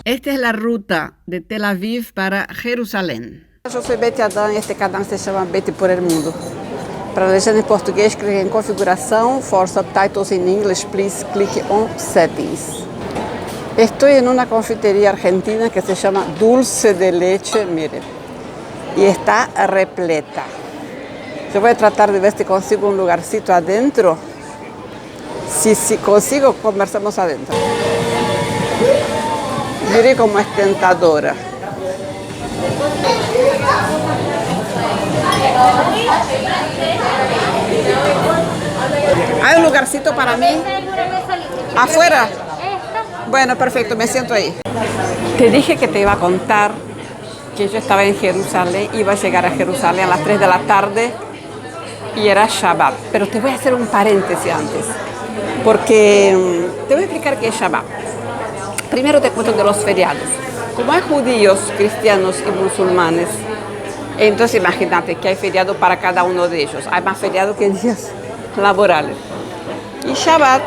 Esta es la ruta de Tel Aviv para Jerusalém. Eu sou Betty Adam e este canal se chama Betty por el Mundo. Para legenda em português, clique em configuração. For subtitles in English, please click on settings. Estoy en una confitería argentina que se llama Dulce de Leche, miren, y está repleta. Yo voy a tratar de ver si consigo un lugarcito adentro. Si consigo, conversamos adentro. Diré como es tentadora. ¿Hay un lugarcito para mí? ¿Afuera? Bueno, perfecto, me siento ahí. Te dije que te iba a contar que yo estaba en Jerusalén, iba a llegar a Jerusalén a las 3 de la tarde y era Shabbat. Pero te voy a hacer un paréntesis antes, porque te voy a explicar qué es Shabbat. Primero te cuento de los feriados. Como hay judíos, cristianos y musulmanes, entonces imagínate que hay feriado para cada uno de ellos. Hay más feriados que días laborales. Y Shabbat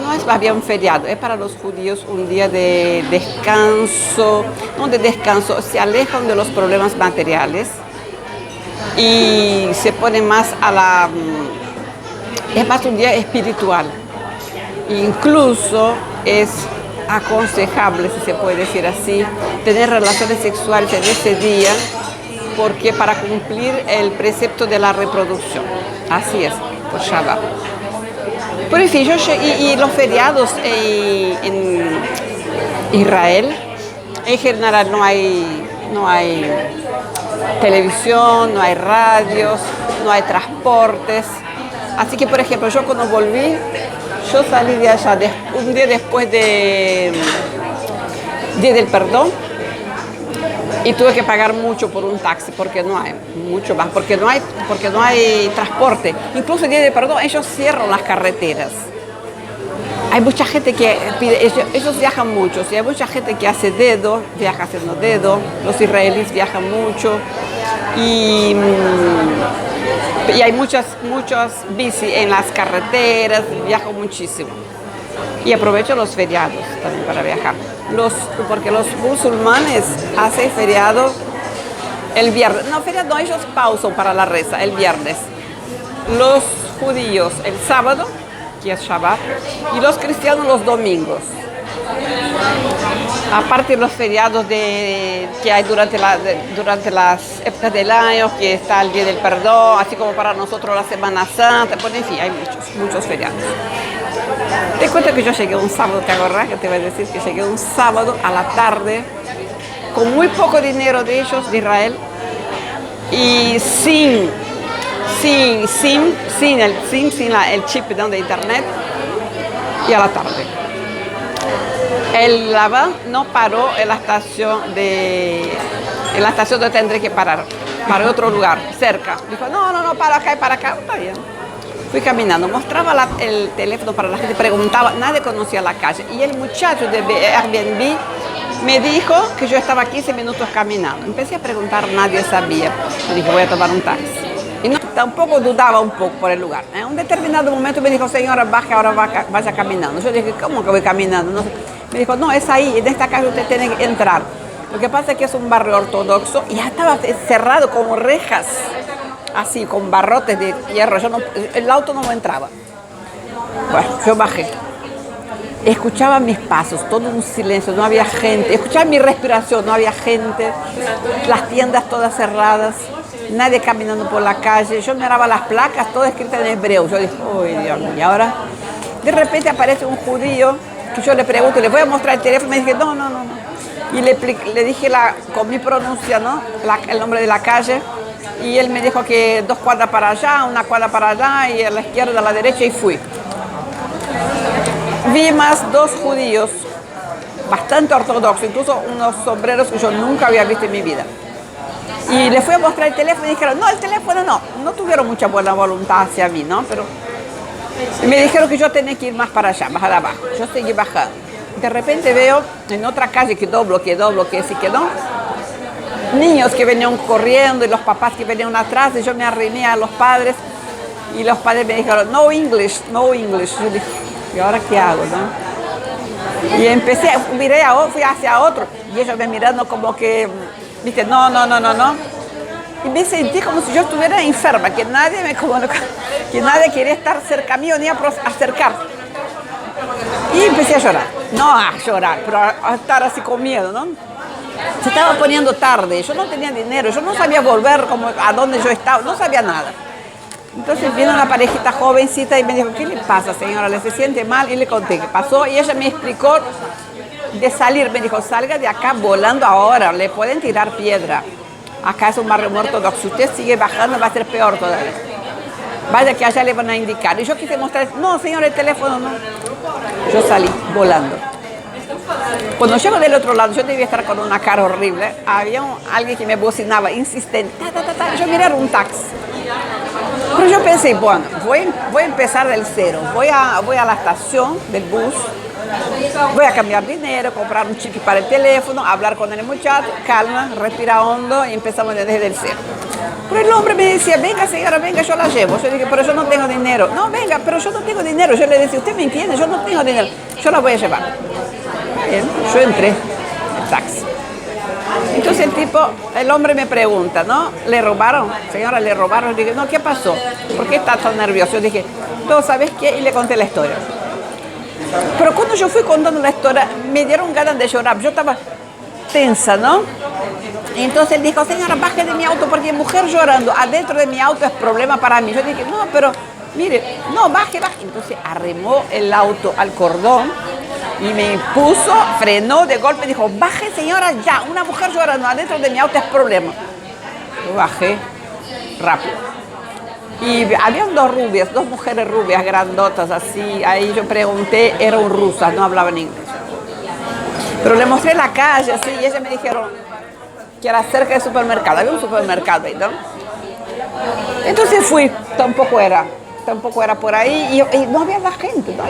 no es más bien un feriado, es para los judíos un día de descanso, no de descanso, se alejan de los problemas materiales y se ponen más es más un día espiritual. Incluso es aconsejable, si se puede decir así, tener relaciones sexuales en ese día, porque para cumplir el precepto de la reproducción. Así es, por Shabbat. Pero en fin, y los feriados en Israel, en general no hay televisión, no hay radios, no hay transportes. Así que, por ejemplo, yo cuando volví, yo salí de allá un día después de Día del Perdón y tuve que pagar mucho por un taxi porque no hay mucho más, porque no hay transporte. Incluso el Día del Perdón ellos cierran las carreteras. Hay mucha gente que pide, ellos viajan mucho, y hay mucha gente que hace dedo, viaja haciendo dedo, los israelíes viajan mucho y hay muchas bici en las carreteras, viajo muchísimo. Y aprovecho los feriados también para viajar. Porque los musulmanes hacen feriado el viernes. No, feriado no, ellos pausan para la reza el viernes. Los judíos el sábado, que es Shabbat, y los cristianos los domingos. Aparte de los feriados que hay durante las épocas del año, que está el Día del Perdón, así como para nosotros la Semana Santa, pues en fin, hay muchos feriados. Te cuento que yo llegué un sábado, ¿te acordás? Que te voy a decir que llegué un sábado a la tarde, con muy poco dinero de ellos, de Israel, y sin el chip de internet, y a la tarde. La van no paró en la estación donde tendré que parar, para otro lugar, cerca. Dijo, no, para acá y para acá. Está bien. Fui caminando, mostraba el teléfono para la gente, preguntaba, nadie conocía la calle. Y el muchacho de Airbnb me dijo que yo estaba 15 minutos caminando. Empecé a preguntar, nadie sabía. Me dijo, voy a tomar un taxi. Y tampoco dudaba un poco por el lugar. En un determinado momento me dijo, señora, baje, ahora vaya caminando. Yo dije, ¿cómo que voy caminando? No sé. Me dijo, no, es ahí, en esta calle usted tiene que entrar. Lo que pasa es que es un barrio ortodoxo y ya estaba cerrado con rejas, así, con barrotes de hierro. El auto no me entraba. Bueno, yo bajé. Escuchaba mis pasos, todo un silencio, no había gente. Escuchaba mi respiración, no había gente. Las tiendas todas cerradas, nadie caminando por la calle. Yo miraba las placas, todas escritas en hebreo. Yo dije, uy, Dios mío. Y ahora, de repente aparece un judío que yo le pregunto, le voy a mostrar el teléfono. Me dije, no. Y le dije con mi pronuncia, ¿no? El nombre de la calle. Y él me dijo que 2 cuadras para allá, 1 cuadra para allá, y a la izquierda, a la derecha, y fui. Vi más 2 judíos, bastante ortodoxos, incluso unos sombreros que yo nunca había visto en mi vida. Y les fui a mostrar el teléfono y dijeron, no, el teléfono no tuvieron mucha buena voluntad hacia mí, ¿no? Pero me dijeron que yo tenía que ir más para allá, más abajo. Yo seguí bajando. De repente veo en otra calle que doblo, que sí, que no, niños que venían corriendo y los papás que venían atrás, y yo me arrimé a los padres y los padres me dijeron, no English. Yo dije, ¿y ahora qué hago, no? Y empecé, fui hacia otro, y ellos me mirando como que, viste, no. Y me sentí como si yo estuviera enferma, que nadie que nadie quería estar cerca mío ni acercarse. Y empecé a llorar, no a llorar, pero a estar así con miedo, ¿no? Se estaba poniendo tarde, yo no tenía dinero, yo no sabía volver como a donde yo estaba, no sabía nada. Entonces vino una parejita jovencita y me dijo, ¿qué le pasa, señora? ¿Le se siente mal? Y le conté qué pasó y ella me explicó de salir. Me dijo, salga de acá volando ahora, le pueden tirar piedra. Acá es un barrio muy ortodoxo, si usted sigue bajando va a ser peor todavía. Vaya que allá le van a indicar. Y yo quise mostrar, no, señor, el teléfono no. Yo salí volando. Cuando llego del otro lado, yo debía estar con una cara horrible. Había alguien que me bocinaba, insistente. Yo miré un taxi. Pero yo pensé, bueno, voy a empezar del cero. Voy a la estación del bus. Voy a cambiar dinero, comprar un chip para el teléfono, hablar con el muchacho, calma, respira hondo y empezamos desde el cero. Pero el hombre me decía, venga señora, venga, yo la llevo. Yo dije, pero yo no tengo dinero. No, venga, pero yo no tengo dinero. Yo le decía, usted me entiende, yo no tengo dinero. Yo la voy a llevar. Bien, yo entré en taxi. Entonces el hombre me pregunta, ¿no? ¿Le robaron? Señora, ¿le robaron? Yo dije, no, ¿qué pasó? ¿Por qué está tan nervioso? Yo dije, no, ¿sabes qué? Y le conté la historia. Pero cuando yo fui contando la historia, me dieron ganas de llorar. Yo estaba tensa, ¿no? Y entonces él dijo, señora, baje de mi auto porque mujer llorando adentro de mi auto es problema para mí. Yo dije, no, pero mire, no, baje. Entonces arrimó el auto al cordón y me puso, frenó de golpe y dijo, baje señora ya, una mujer llorando adentro de mi auto es problema. Yo bajé rápido. Y habían dos mujeres rubias, grandotas, así. Ahí yo pregunté, eran rusas, no hablaban inglés. Pero le mostré la calle, así, y ellas me dijeron que era cerca del supermercado. Había un supermercado ahí, ¿no? Entonces fui, tampoco era por ahí, y no había gente, no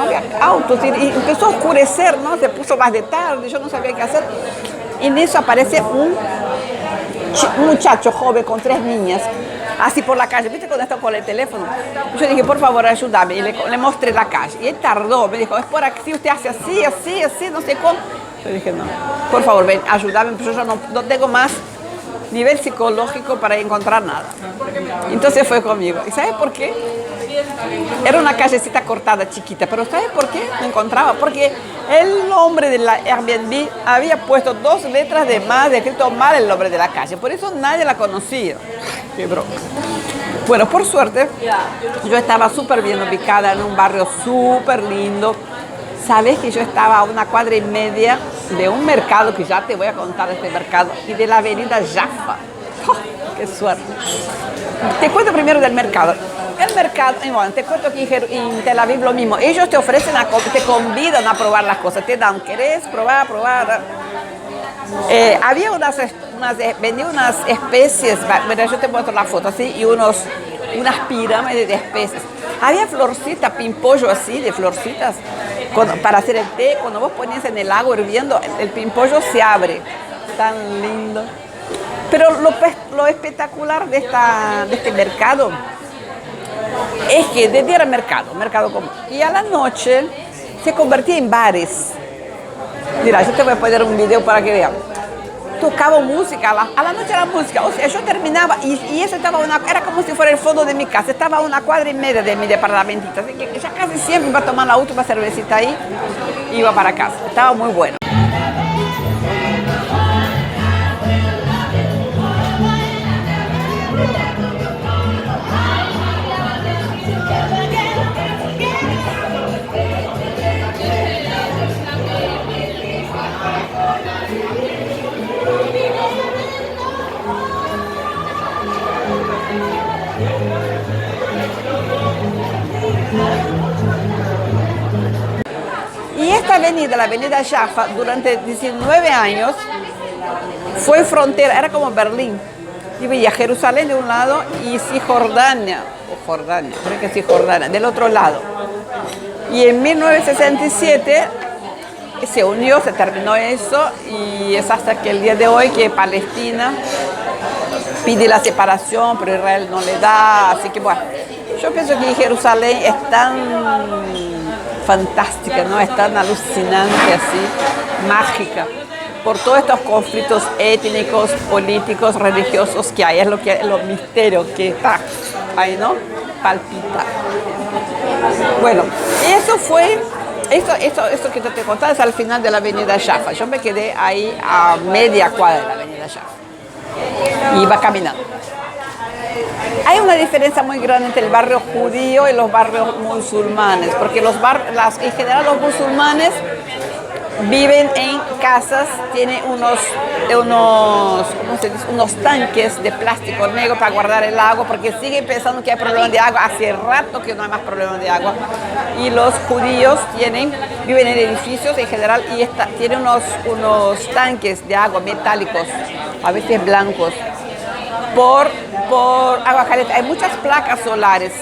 había autos. Y empezó a oscurecer, ¿no? Se puso más de tarde, yo no sabía qué hacer. Y en eso aparece un muchacho joven con 3 niñas. Así por la calle, ¿viste cuando está con el teléfono? Yo dije, por favor, ayúdame. Y le mostré la calle. Y él tardó, me dijo, es por aquí, usted hace así, no sé cómo. Yo dije, no, por favor, ven, ayúdame, pero yo no tengo más nivel psicológico para encontrar nada. Entonces fue conmigo. ¿Y sabes por qué? Era una callecita cortada, chiquita, pero ¿sabes por qué me encontraba? Porque el nombre de la Airbnb había puesto 2 letras de más, escrito mal el nombre de la calle, por eso nadie la conocía. Qué broma. Bueno, por suerte, yo estaba súper bien ubicada en un barrio súper lindo. Sabes que yo estaba a 1,5 cuadras de un mercado, que ya te voy a contar de este mercado, y de la avenida Jaffa. ¡Oh, qué suerte! Te cuento primero del mercado. El mercado, bueno, te cuento que en Tel Aviv lo mismo. Ellos te ofrecen, te convidan a probar las cosas. Te dan, ¿querés probar? Había vendía unas especies, bueno, yo te muestro la foto así, y unas pirámides de especies. Había florcitas, pimpollo así, de florcitas, para hacer el té. Cuando vos ponías en el agua hirviendo, el pimpollo se abre. Tan lindo. Pero lo espectacular de este mercado es que de día era mercado común. Y a la noche se convertía en bares. Mira, yo te voy a poner un video para que vean. Tocaba música, a la noche era música. O sea, yo terminaba y eso era como si fuera el fondo de mi casa. Estaba a 1,5 cuadras de mi departamentito. Así que ya casi siempre iba a tomar la última cervecita ahí y iba para casa. Estaba muy bueno. Y esta avenida, la avenida Jaffa, durante 19 años fue frontera, era como Berlín. Y veía Jerusalén de un lado y Cisjordania, creo que Cisjordania, del otro lado. Y en 1967 se unió, se terminó eso, y es hasta que el día de hoy que Palestina pide la separación, pero Israel no le da. Así que bueno, yo pienso que Jerusalén es tan fantástica, ¿no? Es tan alucinante así, mágica, por todos estos conflictos étnicos, políticos, religiosos que hay. Es lo misterio que está ahí, ¿no? Palpita. Bueno, eso fue, esto que te contaba es al final de la avenida Jaffa. Yo me quedé ahí a media cuadra de la avenida Jaffa. Iba caminando. Hay una diferencia muy grande entre el barrio judío y los barrios musulmanes, porque en general los musulmanes viven en casas, tienen unos tanques de plástico negro para guardar el agua, porque siguen pensando que hay problemas de agua. Hace rato que no hay más problemas de agua. Y los judíos viven en edificios en general y tienen unos tanques de agua metálicos, a veces blancos, por agua caliente. Hay muchas placas solares,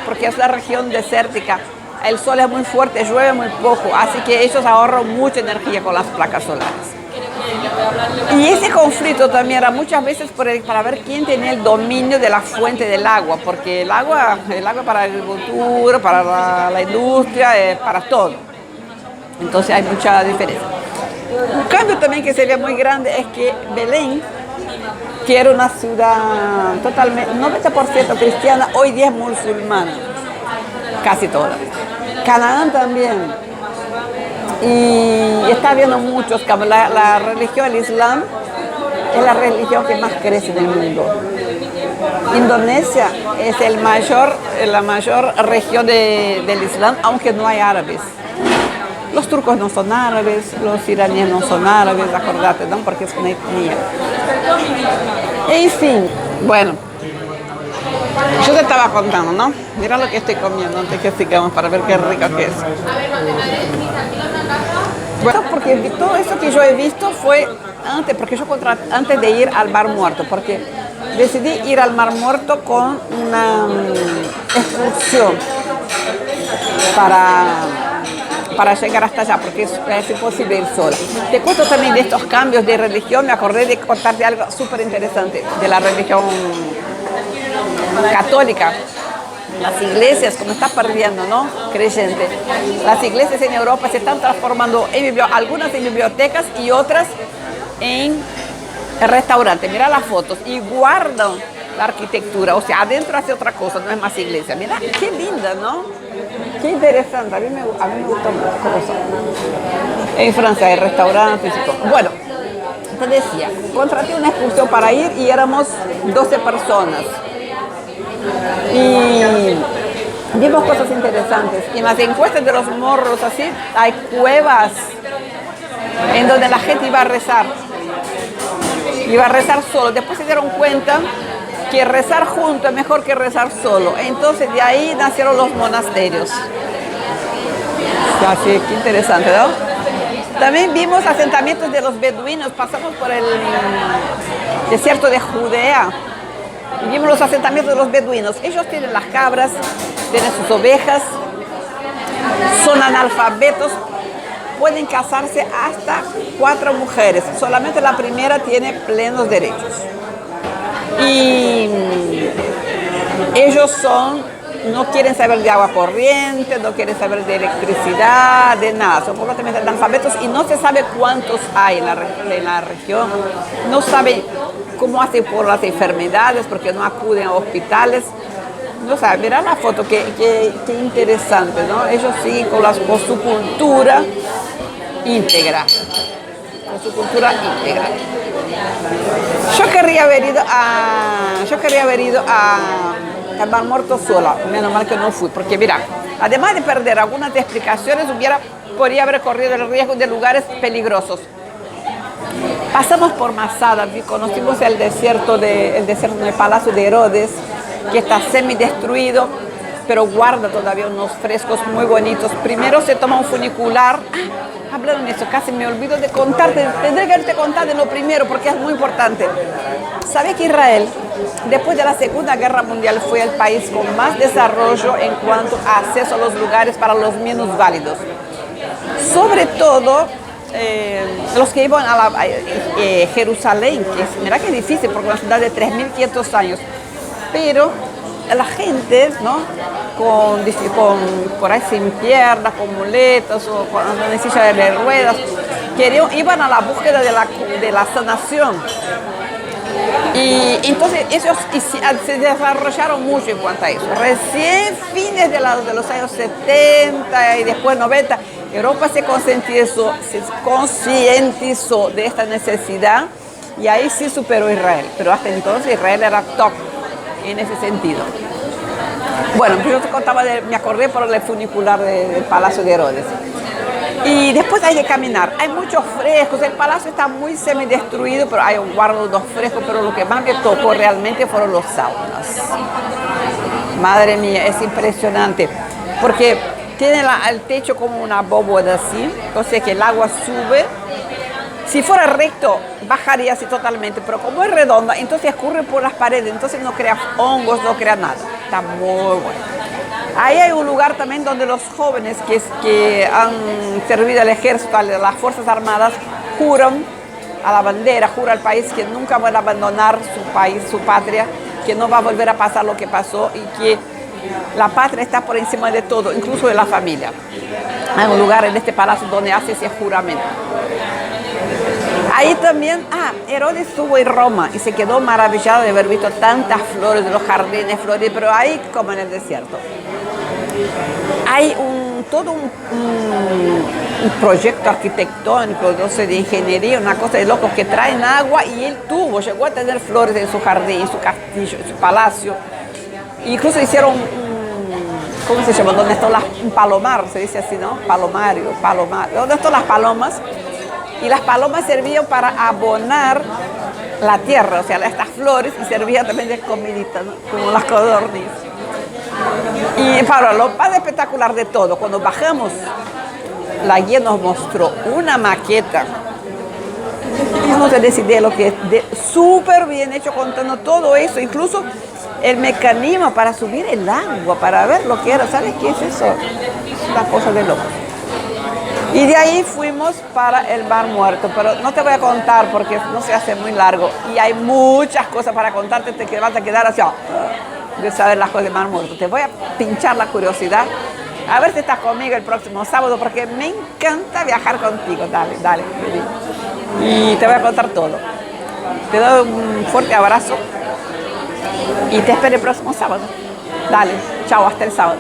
porque es una región desértica. El sol es muy fuerte, llueve muy poco, así que ellos ahorran mucha energía con las placas solares. Y ese conflicto también era muchas veces para ver quién tenía el dominio de la fuente del agua, porque el agua para la agricultura, para la industria, para todo. Entonces hay mucha diferencia. Un cambio también que se ve muy grande es que Belén, que era una ciudad totalmente 90% cristiana, hoy día es musulmana, casi toda. Canaán también. Y está habiendo muchos cambios. La religión, el Islam, es la religión que más crece en el mundo. Indonesia es la mayor región del Islam, aunque no hay árabes. Los turcos no son árabes, los iraníes no son árabes, acordate, ¿no? Porque es una etnia. En fin, bueno. Yo te estaba contando, ¿no? Mira lo que estoy comiendo antes que sigamos para ver qué rico que es. Bueno, porque todo eso que yo he visto fue antes de ir al Mar Muerto, porque decidí ir al Mar Muerto con una excursión para llegar hasta allá, porque es imposible ir sola. Te cuento también de estos cambios de religión. Me acordé de contarte algo súper interesante de la religión católica. Las iglesias, como está perdiendo, ¿no? Creyente. Las iglesias en Europa se están transformando algunas en bibliotecas y otras en restaurantes. Mira las fotos y guardan la arquitectura. O sea, adentro hace otra cosa, no es más iglesia. Mira, qué linda, ¿no? Qué interesante. A mí me gustan las cosas. En Francia hay restaurantes y todo. Bueno, te decía, contraté una excursión para ir y éramos 12 personas. Y vimos cosas interesantes. Y en las encuestas de los morros así, hay cuevas en donde la gente iba a rezar. Iba a rezar solo. Después se dieron cuenta que rezar junto es mejor que rezar solo. Entonces de ahí nacieron los monasterios. Así, qué interesante, ¿no? También vimos asentamientos de los beduinos. Pasamos por el desierto de Judea. Y vimos los asentamientos de los beduinos. Ellos tienen las cabras, tienen sus ovejas, son analfabetos, pueden casarse hasta 4 mujeres. Solamente la primera tiene plenos derechos. Y ellos no quieren saber de agua corriente, no quieren saber de electricidad, de nada. Son completamente analfabetos y no se sabe cuántos hay en la región. No saben cómo hacen por las enfermedades, porque no acuden a hospitales. No saben, mirá la foto, qué interesante, ¿no? Ellos siguen con su cultura íntegra. Con su cultura íntegra. Yo querría haber ido al Mar Muerto sola, menos mal que no fui, porque mira, además de perder algunas explicaciones, podría haber corrido el riesgo de lugares peligrosos. Pasamos por Masada, conocimos el desierto del Palacio de Herodes, que está semidestruido, pero guarda todavía unos frescos muy bonitos. Primero se toma un funicular. Hablando de eso, casi me olvido de contarte, tendré que haberte contado de lo primero porque es muy importante. ¿Sabes que Israel, después de la Segunda Guerra Mundial, fue el país con más desarrollo en cuanto a acceso a los lugares para los menos válidos? Sobre todo los que iban a Jerusalén, mira que es difícil porque es una ciudad de 3.500 años, pero la gente, ¿no? Por ahí sin piernas, con muletas o con una silla de ruedas, iban a la búsqueda de la sanación. Y entonces ellos se desarrollaron mucho en cuanto a eso. Recién fines de los años 70 y después 90, Europa se concientizó de esta necesidad y ahí sí superó Israel. Pero hasta entonces Israel era top en ese sentido. Bueno, yo te contaba, me acordé por el funicular del Palacio de Herodes. Y después hay que caminar. Hay muchos frescos. El palacio está muy semidestruido, pero hay un guardo dos frescos. Pero lo que más me tocó realmente fueron los saunas. Madre mía, es impresionante. Porque tiene el techo como una bóveda así. Entonces que el agua sube. Si fuera recto, bajaría así totalmente. Pero como es redonda, entonces escurre por las paredes. Entonces no crea hongos, no crea nada. Está muy bueno. Ahí hay un lugar también donde los jóvenes que han servido al ejército, a las Fuerzas Armadas, juran a la bandera, juran al país que nunca van a abandonar su país, su patria, que no va a volver a pasar lo que pasó y que la patria está por encima de todo, incluso de la familia. Hay un lugar en este palacio donde hace ese juramento. Ahí también, Herodes estuvo en Roma y se quedó maravillado de haber visto tantas flores, de los jardines floridos, pero ahí como en el desierto. Hay todo un proyecto arquitectónico, no sé, de ingeniería, una cosa de locos que traen agua y él llegó a tener flores en su jardín, en su castillo, en su palacio. Incluso hicieron ¿cómo se llama? ¿Dónde está un palomar? Se dice así, ¿no? Palomar. ¿Dónde están las palomas? Y las palomas servían para abonar la tierra, o sea, estas flores, y servían también de comidita, ¿no? Como las codorniz. Y para lo más espectacular de todo, cuando bajamos, la guía nos mostró una maqueta. No te decidí lo que es, súper bien hecho, contando todo eso, incluso el mecanismo para subir el agua, para ver lo que era. ¿Sabes qué es eso? Es una cosa de loco. Y de ahí fuimos para el Mar Muerto, pero no te voy a contar porque no se hace muy largo. Y hay muchas cosas para contarte, te vas a quedar así, de saber las cosas del Mar Muerto. Te voy a pinchar la curiosidad. A ver si estás conmigo el próximo sábado, porque me encanta viajar contigo. Dale. Y te voy a contar todo. Te doy un fuerte abrazo y te espero el próximo sábado. Dale, chao, hasta el sábado.